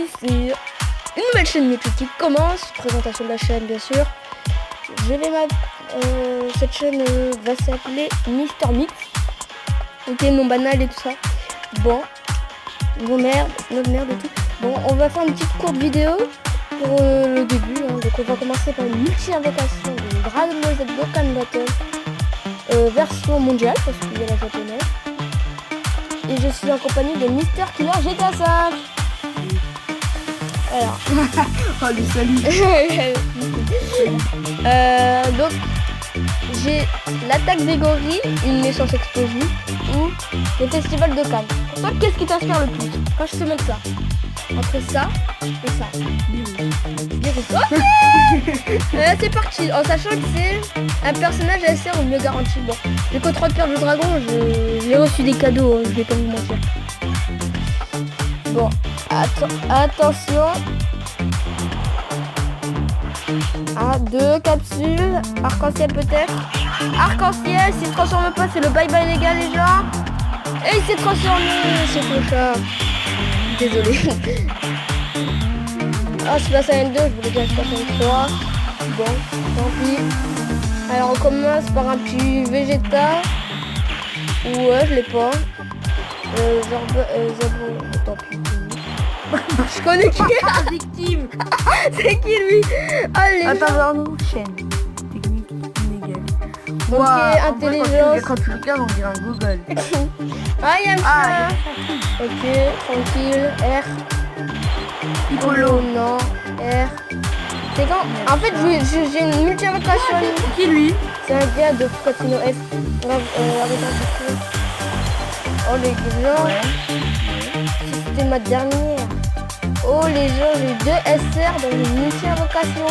aujourd'hui c'est une nouvelle chaîne YouTube qui commence, présentation de la chaîne bien sûr. Cette chaîne va s'appeler Mister Mix. Ok, non banal et tout ça. Bon, nos merdes et tout. Bon, on va faire une petite courte vidéo pour le début. Donc on va commencer par une multi-invocation de Dragon Ball Z Dokkan Battle version mondiale parce qu'il y a la japonaise. Et je suis en compagnie de Mister Killer GTA 5. Alors. Oh lui salut. Donc j'ai l'attaque des gorilles, une naissance explosive ou le festival de Cannes. Pour toi, qu'est-ce qui t'inspire le plus quand je te montre ça? Entre ça et ça. Virus. Ok. C'est parti, en sachant que c'est un personnage assez mieux garanti. Bon, j'ai que 3 pierres de dragon, j'ai reçu des cadeaux, je vais pas vous mentir. Bon, attention. Ah, 2 capsules, arc-en-ciel peut-être. Arc-en-ciel, s'il se transforme pas, c'est le bye-bye les gars les gens. Et il s'est transformé, c'est clochard. Désolé. Ah, Super Saiyan 2, je voulais dire Super Saiyan 3. Bon, tant pis. Alors on commence par un petit Vegeta. Ouais, je l'ai pas. Tant pis. Je connais qui est victime. C'est qui lui? Allez. Attends, nous chaîne. Technique inégale. Donc intelligence. Quand tu regardes, on dirait un Google. Ah, il y a un chat. Ok, tranquille. R. Piccolo. Non. R. C'est quand? En fait, j'ai une multi-invocation. Qui lui? C'est un gars de Casino F. Oh les gens. Ouais. C'était ma dernière. Oh les gens, j'ai 2 SR dans une multi-invocation.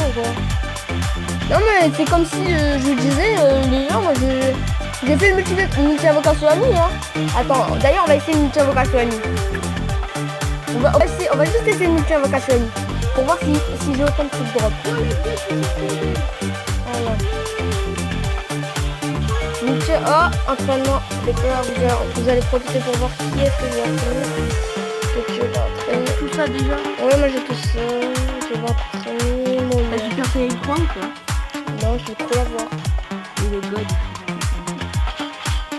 Non mais c'est comme si je vous disais, les gens, moi j'ai fait une multi-invocation à nuit. Hein. Attends, d'ailleurs on va essayer une multi-invocation à nuit. On va juste essayer une multi-invocation à nuit. Pour voir si j'ai autant de trucs drop. Voilà. Oh, entraînement. Vous allez profiter pour voir qui est-ce que j'ai entraîné. Tout ça déjà? Ouais, moi j'ai tout ça. Je vais entraîner mon... T'as Super Saiyan 3 ou quoi? Non, je vais trop l'avoir. Et le god.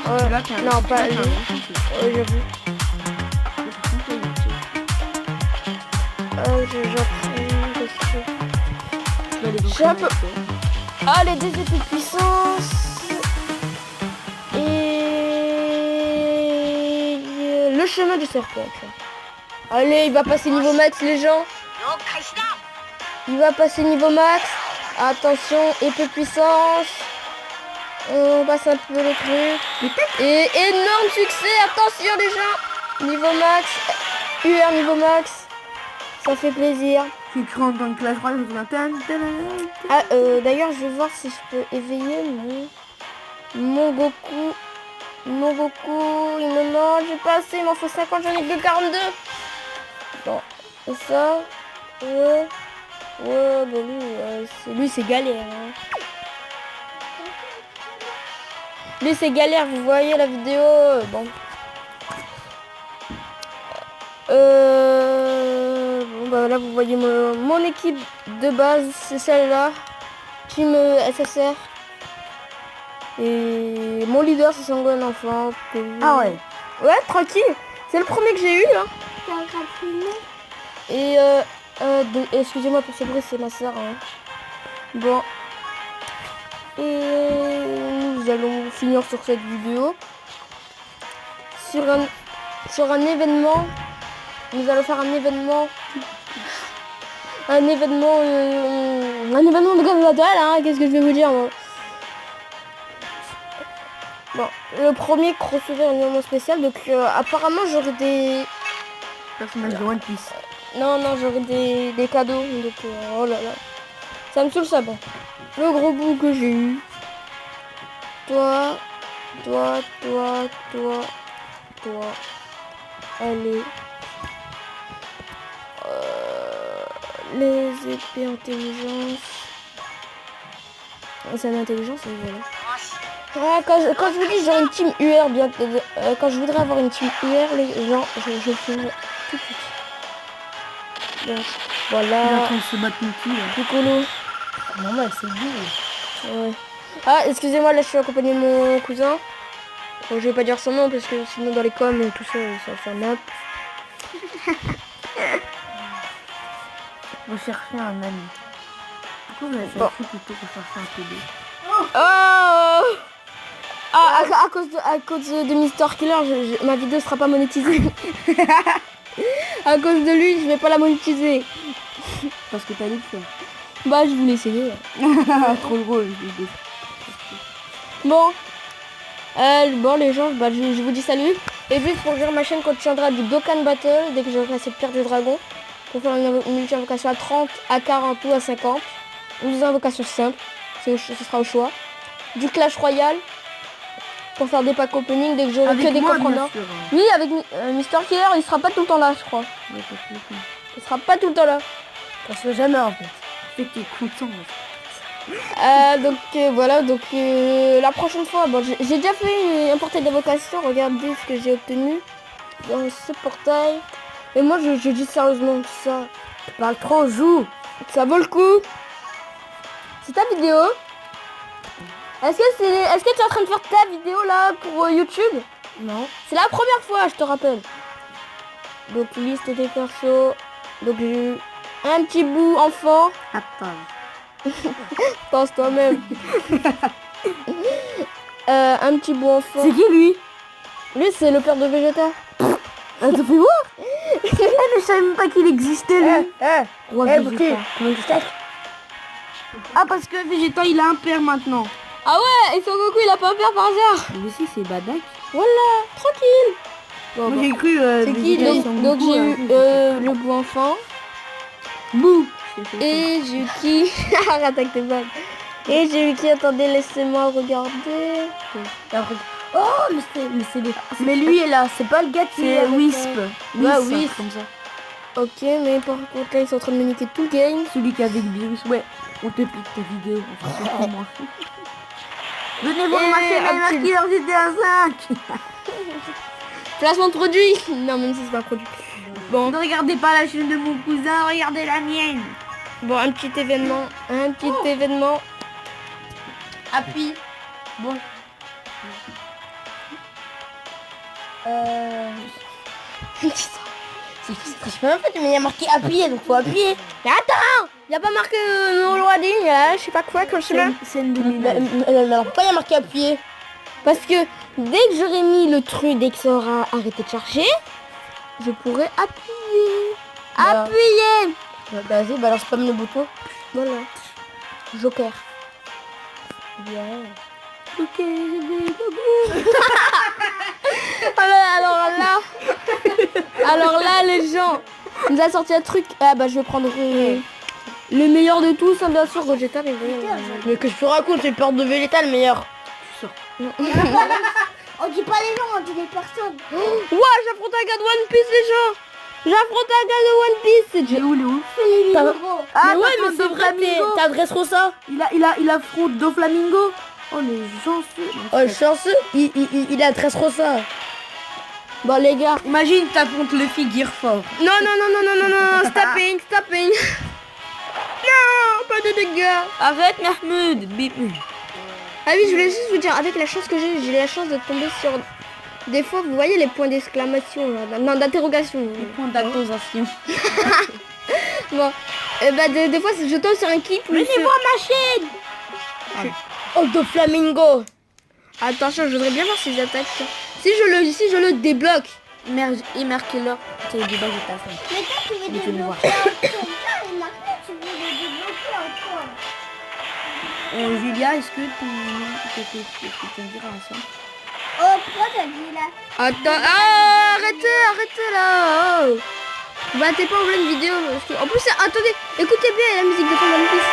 Ouais. Là, Non, pas lui. Ouais, j'avoue. J'entraîne. J'ai un peu... Ah, les 2 épées de puissance. Et... le chemin du serpent. Allez, il va passer niveau max, les gens. Il va passer niveau max. Attention, épée de puissance. On passe un peu le truc. Et énorme succès. Attention, les gens. Niveau max. UR niveau max. Ça fait plaisir. Tu cries en tant que Clash Royale, Ah, d'ailleurs, je vais voir si je peux éveiller mon Goku. Mon Goku, il me manque. J'ai pas assez, il m'en faut 50, j'en ai que 42. Bon, et ça, ouais, bon lui c'est galère. Hein. Lui c'est galère, vous voyez la vidéo, bon. Bon bah là vous voyez mon équipe de base, c'est celle-là, Team SSR. Et mon leader c'est Sangohan Enfant. Ah ouais. Ouais, tranquille, c'est le premier que j'ai eu là. Et excusez-moi pour ce bruit, c'est ma soeur. Hein. Bon. Et nous allons finir sur cette vidéo. Sur un événement. Nous allons faire un événement. Un événement de Canada, hein. Qu'est-ce que je vais vous dire moi. Bon, le premier crossover un événement spécial. Donc apparemment j'aurai des... Personnage de One Piece. Non, j'aurai des cadeaux. Donc, oh là là. Ça me saoule ça, bon. Le gros bout que j'ai eu. Toi. Allez. Les épées intelligence. C'est une intelligence, c'est voilà. Ah, quand je vous dis j'aurai une team UR bien. Quand je voudrais avoir une team UR, les gens, je le ferai tout de suite. Bon, Il est en voilà. train de se battre contre qui, là? Piccolo. Normal, c'est beau. Ouais. Ah, excusez-moi, là je suis accompagné de mon cousin. Bon, je vais pas dire son nom parce que sinon dans les coms et tout ça, ça va faire nappe. Rechercher un ami. Pourquoi vous avez fait Bon. écrit plutôt que chercher un PD? Oh ah, à cause de Mister Killer, ma vidéo sera pas monétisée. À cause de lui, je vais pas la monétiser. Parce que t'as dit que Bah, je voulais essayer. trop drôle. Bon. Bon, les gens, bah, je vous dis salut. Et vite, pour dire, ma chaîne contiendra du Dokkan Battle dès que j'aurai assez de pierres du dragon. Pour faire une multi-invocation à 30, à 40 ou à 50. Ou des invocations simples. Ce sera au choix. Du Clash Royale. Pour faire des packs opening dès que j'aurai que des coffres en or. Oui, avec Mister Killer, il sera pas tout le temps là, je crois. Ouais, pas tout le temps. Il sera pas tout le temps là. Parce que jamais en fait. C'est que t'es content. Voilà, donc la prochaine fois, bon, j'ai déjà fait un portail d'invocation, regardez ce que j'ai obtenu dans ce portail. Et moi je dis sérieusement ça, tu parles trop, joue, ça vaut le coup. C'est ta vidéo. Est-ce que tu es en train de faire ta vidéo là pour YouTube? Non. C'est la première fois, je te rappelle. Donc liste des persos, donc j'ai eu un petit bout enfant. Attends. Pense toi-même. Un petit bout enfant. C'est qui lui? Lui, c'est le père de Vegeta. Ça fait voir. Mais je savais même pas qu'il existait lui. Roi Vegeta. Ah parce que Vegeta il a un père maintenant. Ah ouais, et son Goku, il a pas un père par hasard. Mais aussi c'est Badak. Voilà, tranquille. Bon, Moi bon. j'ai cru C'est qui? Donc j'ai eu le bout enfant. Bouh. Et j'ai eu qui? Arrête avec tes blagues. Et j'ai eu qui? Attendez, laissez-moi regarder. Oh mais lui est là, c'est pas le gars qui est avec, Wisp. ouais, Wisp, Wisp. comme ça. Ok, mais par contre là, ils sont en train de me niquer tout le game. Celui qui a avec virus, ouais. On te pique tes vidéos. C'est pour moi. Donnez-vous Et ma chaîne un petit- Killer GTA 5. Placement de produit. Non, même si c'est pas un produit. Bon, Ne regardez pas la chaîne de mon cousin, regardez la mienne. bon, un petit événement. Un petit événement. Appuie. Bon. Je peux même pas, mais il y a marqué appuyer, donc faut appuyer. Mais attends, il y a pas marqué no loading, là, je sais pas quoi, quand je sais pas. Scène de Pourquoi il y a marqué appuyer? Parce que dès que j'aurai mis le truc, dès que ça aura arrêté de charger, je pourrai appuyer. Voilà. Appuyer. Bah, vas-y, balance pas le bouton. Voilà. Joker. Bien. Ok, alors là, les gens, il nous a sorti un truc. Ah bah, je vais prendre le meilleur de tous, hein, bien sûr, Vegeta. Mais que je te raconte, c'est le peur de Vegeta le meilleur. On dit pas les gens, on dit les personnes. Ouah, j'affronte un gars de One Piece, les gens. J'affronte un gars de One Piece. C'est Il est où, il est où? Ah ouais, mais c'est vrai, t'as Dressrosa. Il affronte Doflamingo. Oh les chanceux. Oh, chanceux, il a Dressrosa. Bon, les gars. Imagine t'affrontes le figure fort. Non, stopping. Non, pas de dégâts. Arrête Mahmoud. Bip. Ah oui, je voulais juste vous dire, avec la chance que j'ai la chance de tomber sur... Des fois, vous voyez les points d'exclamation, là. Non, d'interrogation. Point d'activation. Bon, bah, des fois, je tombe sur un clip où... Donnez-moi ma chaîne. Oh, de Flamingo. Attention, je voudrais bien voir si j'attaque. Si je le débloque. Emer Killer. C'est le débat GTA 5. Mais toi, tu veux Mais tu veux voir. débloquer un truc. Là, et maintenant, tu veux le débloquer encore. Julia, est-ce que tu peux me dire un son? Oh, pourquoi t'as dit là? Attends, ah, arrêtez là. Oh. Battez pas en pleine vidéo. En plus, attendez, écoutez bien la musique de One Piece.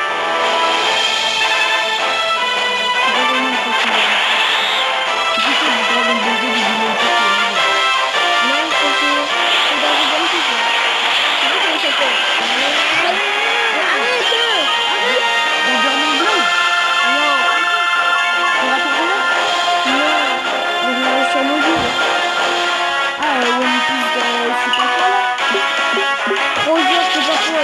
Non, c'est dans One Piece. Là. Je sais pas comment ça s'appelle. Arrête. Non, je vais sur mobile. Ah, One Piece, je sais pas quoi là. Bonjour, c'est pas pour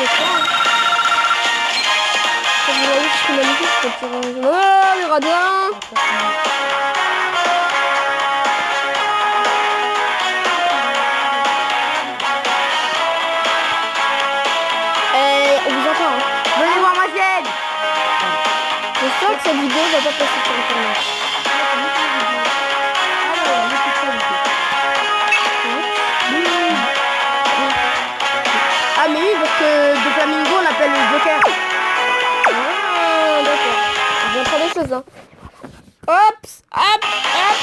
c'est ça. Hein. Comme vous voyez, c'est magnifique quand tu ranges. Oh, les radins! On vous entend. Hein. Venez voir ma chaîne. Je sens que cette vidéo va pas passer sur internet. Ah mais oui, parce que de Flamingo on l'appelle le Joker. Ah, d'accord. Je vais faire des choses, hein. Hop, hop, hop.